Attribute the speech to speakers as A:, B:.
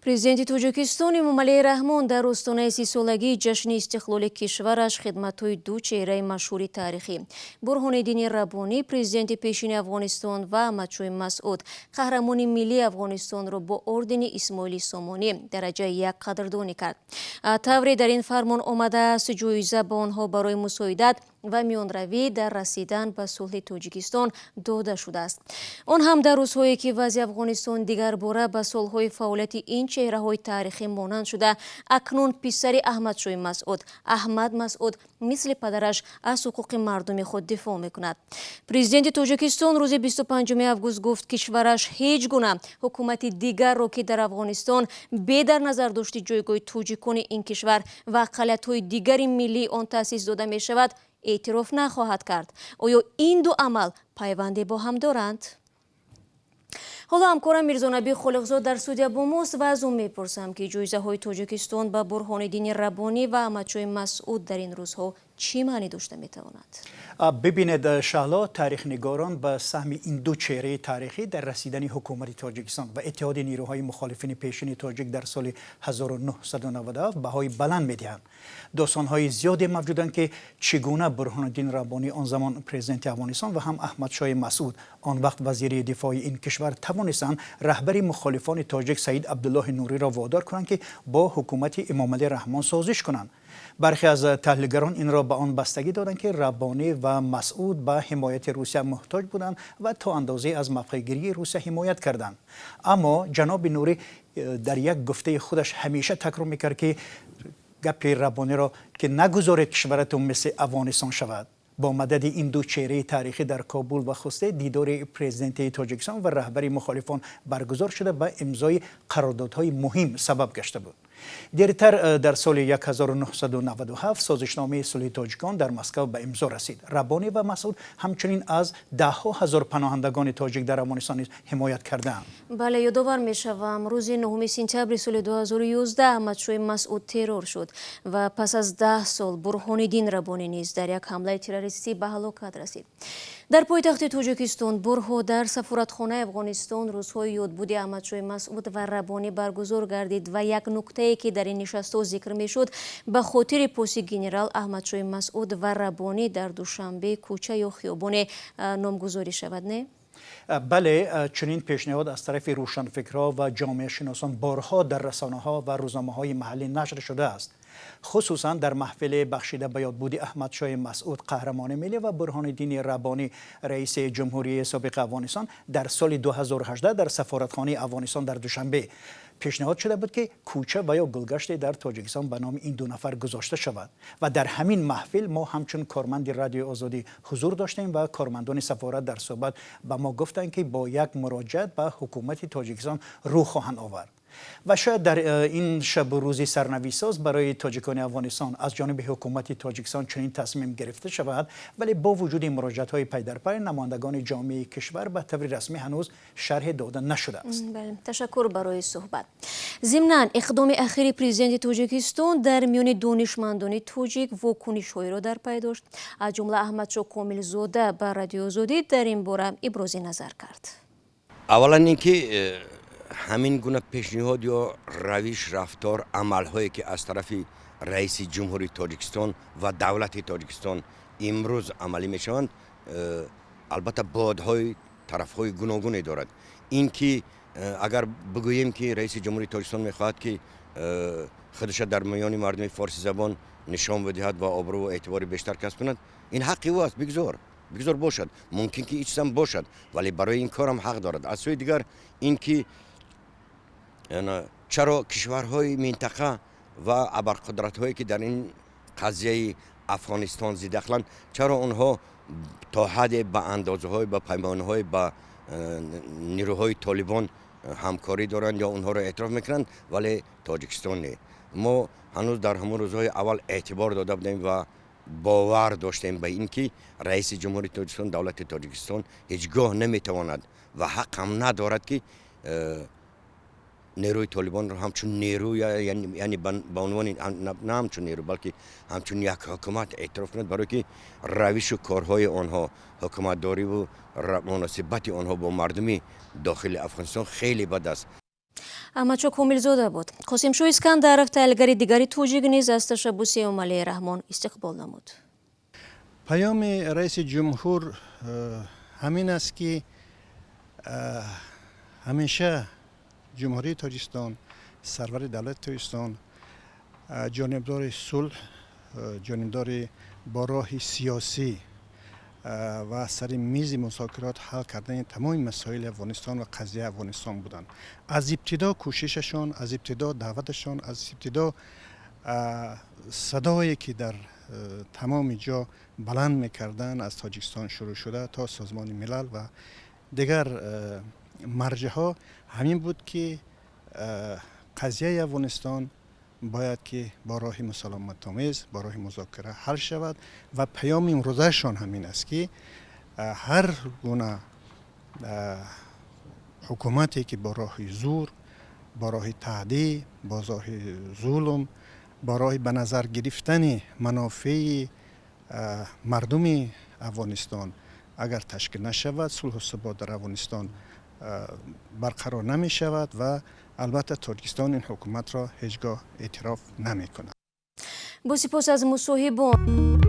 A: президенти Тоҷикистон Эмомалии Раҳмон дар остонаи 30-солагии ҷашни истиқлоли кишвараш хидматҳои ду чеҳраи машҳури тарихӣ Бурҳониддини Раббонӣ, президенти пешини Афғонистон ва Аҳмадшоҳи Масъуд, қаҳрамони миллии Афғонистонро бо ордени Исмоили Сомонӣ дараҷаи 1 қадрдонӣ кард. Тавре дар ин фармон омадааст ҷоиза ба онҳо барои мусоидат ва миёнравӣ дар расидан ба сулҳи Тоҷикистон дода шудааст. Он ҳам дар рӯзҳое ки вазъи Афғонистон дигарбора ба солҳои фаъолияти ин чеҳраҳои таърихӣ монанд шуда, акнун писари Аҳмадшоҳи Масъуд, Аҳмад Масъуд, мисли падараш аз ҳуқуқи мардуми худ дифоъ мекунад. Президенти Тоҷикистон рӯзи 25 август гуфт кишвараш ҳеҷ гуна ҳукумати дигарро ки дар Афғонистон бе дар назар дошти ҷойгоҳи тоҷикони ин кишвар ва ақалиятҳои дигари миллии он таъсис дода мешавад, эътироф нахоҳад кард. Оё ин ду амал пайванде бо ҳам доранд? ҳоло ҳамкорам Мирзонабӣ Холиқзод дар студия бо мост ва аз ӯ мепурсам ки ҷоизаҳои Тоҷикистон ба Бурҳониддини Раббонӣ ва Аҳмадшоҳи Масъуд дар ин рӯзҳо чӣ маънӣ дошта метавонад?
B: ببینید شهلا تاریخ نگاران به سهم این دو چهره تاریخی در رسیدن حکومت تاجیکستان و اتحاد نیروهای مخالفین پیشین تاجیک در سال 1997 بهای بلند میدهند. داستانهای زیادی موجودند که چگونه برهانالدین ربانی آن زمان پرزیدنت افغانستان و هم احمدشاه مسعود آن وقت وزیر دفاع این کشور توانستند رهبر مخالفان تاجیک سید عبدالله نوری را وادار کنند که با حکومت امامعلی رحمان سازش کنند. برخی از تحلیلگران این را به آن بستگی دادند که ربانی و مسعود به حمایت روسیه محتاج بودند و تا اندازه از موقع‌گیری روسیه حمایت کردند. اما جناب نوری در یک گفته خودش همیشه تکرار میکرد که گپ ربانی را که نگذارید کشورتون مثل افغانستان شود. با مدد این دو چهره تاریخی در کابل و خوسته دیدار پرزیدنت تاجیکستان و رهبر مخالفان برگزار شده و امضای قراردادهای مهم سبب گشته بود. دیرتر در سال 1997 سازشنامه صلح تاجیکان در مسکو به امضا رسید. ربانی و مسعود همچنین از ده‌ها هزار پناهندگان تاجیک در افغانستان حمایت کردند.
A: بله، یادآور می‌شوم روز 9 سپتامبر سال 2011 احمدشاه مسعود ترور شد و پس از 10 سال برهانالدین ربانی نیز در یک حمله تروریستی به هلاکت رسید. در پایتخت تاجیکستان برها در سفارتخانه افغانستان روزهای یادبودی احمدشاه مسعود و ربانی برگزار گردید و یک نکته که در این نشست ذکر میشد به خاطر پوست گنرال احمدشاه مسعود و ربانی در دوشنبه کوچه یا خیابان نامگذاری شود، نه؟
B: بله، چنین پیشنهاد از طرف روشنفکرها و جامعه شناسان بارها در رسانه‌ها و روزنامه‌های محلی نشر شده است. خصوصا در محفل بخشیده به یادبود احمدشاه مسعود قهرمان ملی و برهانالدین ربانی رئیس جمهوری سابق افغانستان در سال 2018 در سفارتخانه افغانستان در دوشنبه پیشنهاد شده بود که کوچه و یا گلگشتی در تاجیکستان به نام این دو نفر گذاشته شود و در همین محفل ما همچون کارمند رادیو آزادی حضور داشتیم و کارمندان سفارت در صحبت به ما گفتند که با یک مراجعت به حکومت تاجیکستان رو خواهند آورد. و شاید در این شب و روزی سرنوشت‌ساز برای تاجیکان افغانستان از جانب حکومت تاجیکستان چنین تصمیم گرفته شود، ولی با وجود مراجعت‌های پی در پی نمایندگان جامعه کشور به طور رسمی هنوز شرح داده نشده است.
A: بله، تشکر برای صحبت. ضمناً اقدام اخیر پرزیدنت تاجیکستان در میان دانشمندان تاجیک واکنش‌هایی را در پی داشت. از جمله احمدشاه کاملزاده به رادیو آزادی در این باره ابراز نظر کرد.
C: اولا اینکه همین گونه پیشنهاد یا روش رفتار عملهایی که از طرف رئیس جمهوری تاجیکستان و دولت تاجیکستان امروز عملی میشوند البته بادهای طرفهای گوناگونی دارد. اینکه اگر بگوییم که رئیس جمهوری تاجیکستان میخواهد که خودش در میان مردم فارسی زبان نشان بدهد و آبرو و اعتبار بیشتر کسب کند، این حقی او است. بگذار باشد، ممکن که هیچ هم باشد، ولی برای این کار هم حق دارد. از سوی دیگر اینکه چرا کشورهای منطقه و ابرقدرت‌هایی که در این قضیه افغانستان زیدخلند، چرا آنها تا حد به اندازه‌های به پیمانه‌های با نیروهای طالبان همکاری دارند یا اونها را اعتراف میکنند، ولی تاجیکستان نه. ما هنوز در همون روزهای اول اعتبار داده بودیم و باور داشتیم به اینکه رئیس جمهوری تاجیکستان، دولت تاجیکستان هیچگاه نمیتواند و حق هم ندارد که نیروی طالبان را همچون نیرو یعنی به عنوان نه همچون نیرو بلکه همچون یک حکومت اعتراف کند، برای که روش و کارهای آنها، حکومت داری و مناسبت آنها با مردمی داخل افغانستان خیلی بد است.
A: احمدشاه کاملزاده بود. قاسمشاه اسکندرов تحلیلگر دیگری توجیک نیز از تشبوس امام رحمان استقبال نمود.
D: پیام رئیس جمهور همین است که همیشه جمهوری تاجیکستان، سرور دولت تاجیکستان جانبدار صلح، جانبدار با راه سیاسی و سر میز مذاکرات حل کردن تمام مسائل افغانستان و قضیه افغانستان بودند. از ابتدا کوشششان، از ابتدا دعوتشان، از ابتدا صدایی که در تمام جا بلند میکردن از تاجیکستان شروع شده تا سازمان ملل و دیگر مرجع ها همین بود که قضیه افغانستان باید که با راه مسالمت آمیز، با راه مذاکره حل شود و پیام امروزشان همین است که هر گونه حکومتی که با راه زور، با راه تعدی، با راه ظلم، با راه به نظر گرفتن منافع مردم افغانستان اگر تشکیل نشود، صلح و ثبات در افغانستان برقرار نمی شود و البته تاجیکستان این حکومت را هیچگاه اعتراف نمی کند.
A: با سپاس از مصاحبه